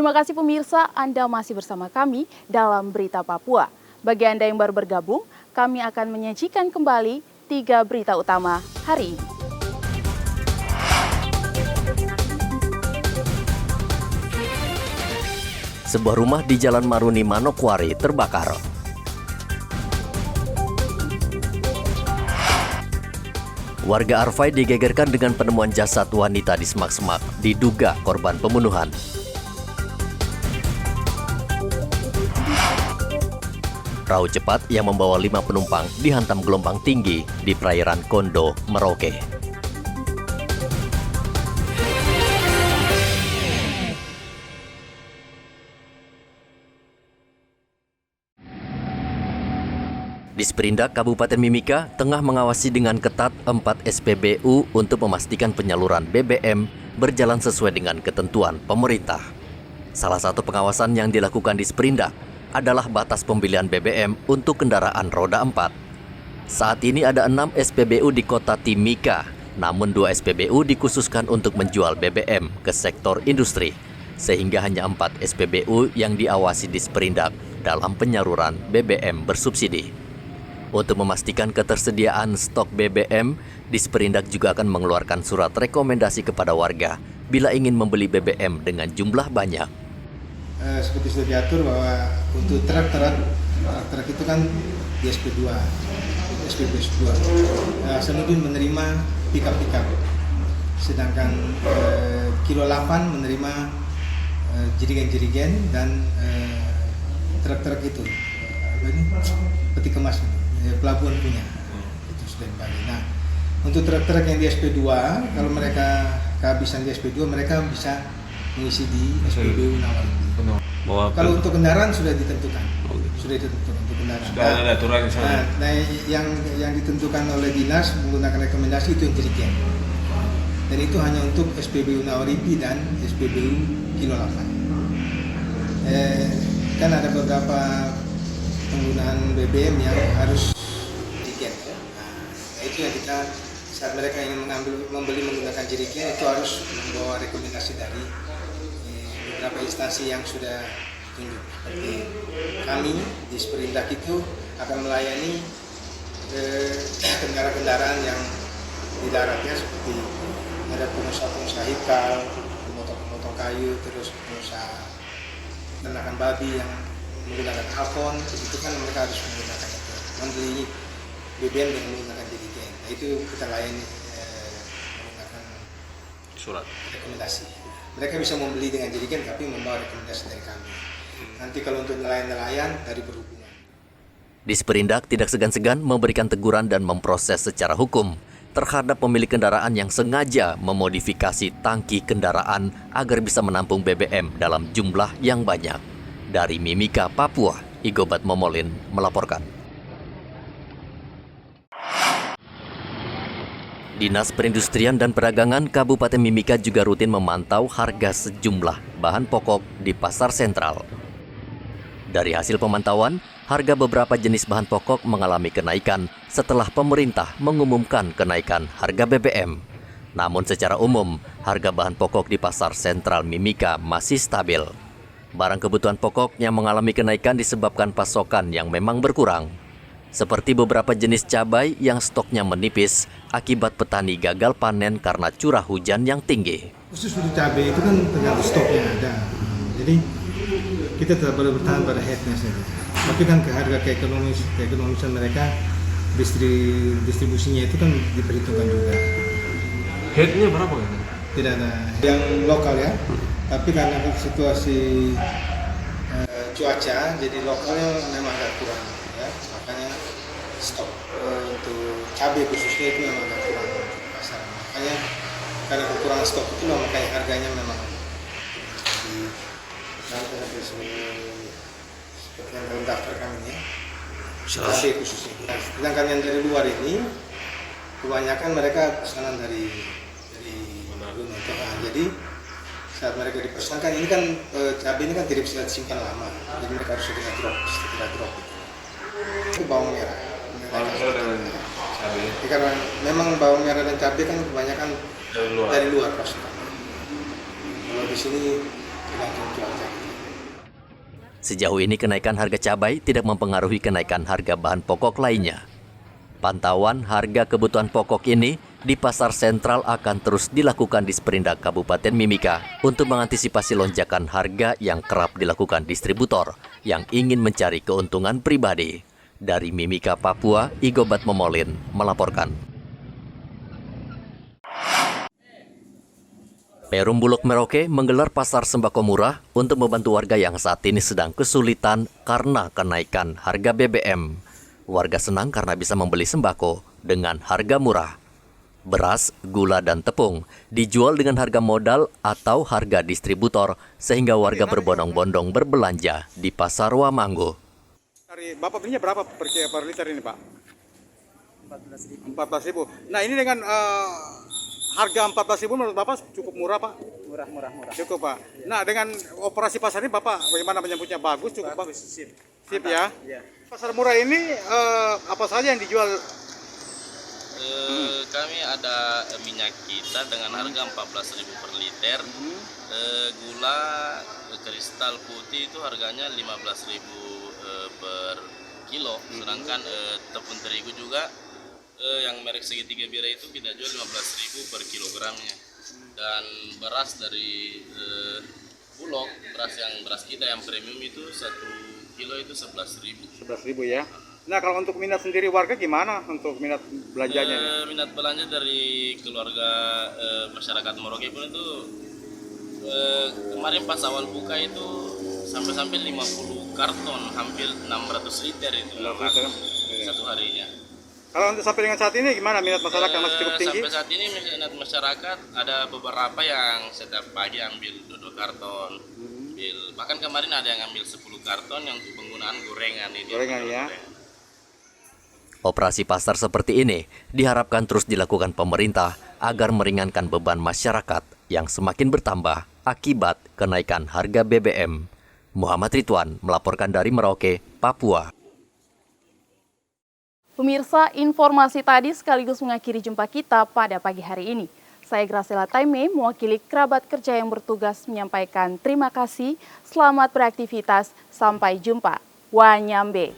Terima kasih pemirsa, Anda masih bersama kami dalam Berita Papua. Bagi Anda yang baru bergabung, kami akan menyajikan kembali 3 berita utama hari ini. Sebuah rumah di Jalan Maruni, Manokwari terbakar. Warga Arfai digegerkan dengan penemuan jasad wanita di semak-semak, diduga korban pembunuhan. Perahu cepat yang membawa 5 penumpang dihantam gelombang tinggi di perairan Kondo, Merauke. Disperindak Kabupaten Mimika tengah mengawasi dengan ketat 4 SPBU untuk memastikan penyaluran BBM berjalan sesuai dengan ketentuan pemerintah. Salah satu pengawasan yang dilakukan Disperindak adalah batas pembelian BBM untuk kendaraan roda 4. Saat ini ada 6 SPBU di kota Timika, namun 2 SPBU dikhususkan untuk menjual BBM ke sektor industri, sehingga hanya 4 SPBU yang diawasi Disperindak dalam penyaluran BBM bersubsidi. Untuk memastikan ketersediaan stok BBM, Disperindak juga akan mengeluarkan surat rekomendasi kepada warga bila ingin membeli BBM dengan jumlah banyak. Seperti sudah diatur bahwa untuk truk itu kan di SP2, SPB2. Senudin menerima pick-up, sedangkan Kilo 8 menerima jirigen dan truk itu peti kemas, pelabuhan punya, itu sudah dibagi. Nah, untuk truk yang di SP2, kalau mereka kehabisan di SP2, mereka bisa mengisi di SPBU Nawar. Kalau untuk kendaraan sudah ditentukan, sudah ditentukan untuk kendaraan. Sudah ada aturan misalnya. Nah, yang ditentukan oleh dinas menggunakan rekomendasi itu yang jerigen. Dan itu hanya untuk SPBU Nawaripi dan SPBU Kilo 8. Kan ada beberapa penggunaan BBM yang harus jerigen. Nah, itu yang kita saat mereka ingin membeli menggunakan jerigen itu harus membawa rekomendasi dari beberapa instansi yang sudah ditunjuk. Seperti kami di Disperindak itu akan melayani kendaraan-kendaraan yang di daratnya, seperti ada pengusaha-pengusaha hikal, pemotong-pemotong kayu, terus pengusaha ternakan babi yang menggunakan alkon, itu kan mereka harus menggunakan itu, membeli BBM dengan menggunakan jerigen. Nah, itu kita layani menggunakan Surat rekomendasi. Mereka bisa membeli dengan jerigen tapi membawa rekomendasi dari kami. Nanti kalau untuk nelayan-nelayan dari perhubungan. Disperindak tidak segan-segan memberikan teguran dan memproses secara hukum terhadap pemilik kendaraan yang sengaja memodifikasi tangki kendaraan agar bisa menampung BBM dalam jumlah yang banyak. Dari Mimika, Papua, Igobat Momolin melaporkan. Dinas Perindustrian dan Perdagangan Kabupaten Mimika juga rutin memantau harga sejumlah bahan pokok di pasar sentral. Dari hasil pemantauan, harga beberapa jenis bahan pokok mengalami kenaikan setelah pemerintah mengumumkan kenaikan harga BBM. Namun secara umum, harga bahan pokok di pasar sentral Mimika masih stabil. Barang kebutuhan pokok yang mengalami kenaikan disebabkan pasokan yang memang berkurang. Seperti beberapa jenis cabai yang stoknya menipis akibat petani gagal panen karena curah hujan yang tinggi. Khusus untuk cabai itu kan tergantung stoknya ada. Jadi kita tetap boleh bertahan pada headnya saja. Tapi kan ke harga keekonomisan mereka, distribusinya itu kan diperhitungkan juga. Headnya berapa kan? Tidak ada yang lokal ya. Tapi karena situasi cuaca, jadi lokalnya memang agak kurang. Ya, makanya stok untuk cabai khususnya itu memang agak kurang di pasar. Makanya karena kekurangan stok itu makanya harganya memang seperti yang dalam daftar kami ya. Cabai khususnya. Nah, sedangkan yang dari luar ini kebanyakan mereka pesanan dari Gunung Tengah. Jadi saat mereka dipesankan ini kan cabai ini kan tidak bisa disimpan lama, jadi mereka harus segera drop. Itu bawang merah. Karena memang bawang merah dan cabai kan kebanyakan dari luar pasukan. Kalau di sini tergantung cuaca. Sejauh ini kenaikan harga cabai tidak mempengaruhi kenaikan harga bahan pokok lainnya. Pantauan harga kebutuhan pokok ini di pasar sentral akan terus dilakukan di Sperindak Kabupaten Mimika untuk mengantisipasi lonjakan harga yang kerap dilakukan distributor yang ingin mencari keuntungan pribadi. Dari Mimika, Papua, Igobat Momolin melaporkan. Perum Bulog Merauke menggelar pasar sembako murah untuk membantu warga yang saat ini sedang kesulitan karena kenaikan harga BBM. Warga senang karena bisa membeli sembako dengan harga murah. Beras, gula, dan tepung dijual dengan harga modal atau harga distributor sehingga warga berbondong-bondong berbelanja di Pasar Wamanggo. Bapak belinya berapa per liter ini, Pak? 14.000. Nah, ini dengan harga 14.000 menurut Bapak cukup murah, Pak? Murah. Cukup, Pak. Nah, dengan operasi pasar ini Bapak bagaimana menyambutnya? Bagus, cukup bagus. Sip ya. Iya. Pasar murah ini apa saja yang dijual? Kami ada minyak kita dengan harga 14.000 per liter. Gula kristal putih itu harganya 15.000 per kilo. Sedangkan tepung terigu juga yang merek segitiga bira itu kita jual 15.000 per kilogramnya. Dan beras dari Bulog, beras kita yang premium itu 1 kilo itu 11.000. 11.000 ya. Nah, kalau untuk minat sendiri warga gimana untuk minat belanjanya? Minat belanja dari keluarga masyarakat Merauke pun itu kemarin pas awal buka itu sampai 50 karton, hampir 600 liter itu satu harinya. Kalau untuk sampai dengan saat ini gimana minat masyarakat masih cukup tinggi? Sampai saat ini minat masyarakat ada beberapa yang setiap pagi ambil 2 karton. Bahkan kemarin ada yang ambil 10 karton yang untuk penggunaan gorengan ini. Gorengan ya. Operasi pasar seperti ini diharapkan terus dilakukan pemerintah agar meringankan beban masyarakat yang semakin bertambah akibat kenaikan harga BBM. Muhammad Ridwan melaporkan dari Merauke, Papua. Pemirsa, informasi tadi sekaligus mengakhiri jumpa kita pada pagi hari ini. Saya Graciela Taime, mewakili kerabat kerja yang bertugas menyampaikan terima kasih, selamat beraktivitas, sampai jumpa. Wanyambe.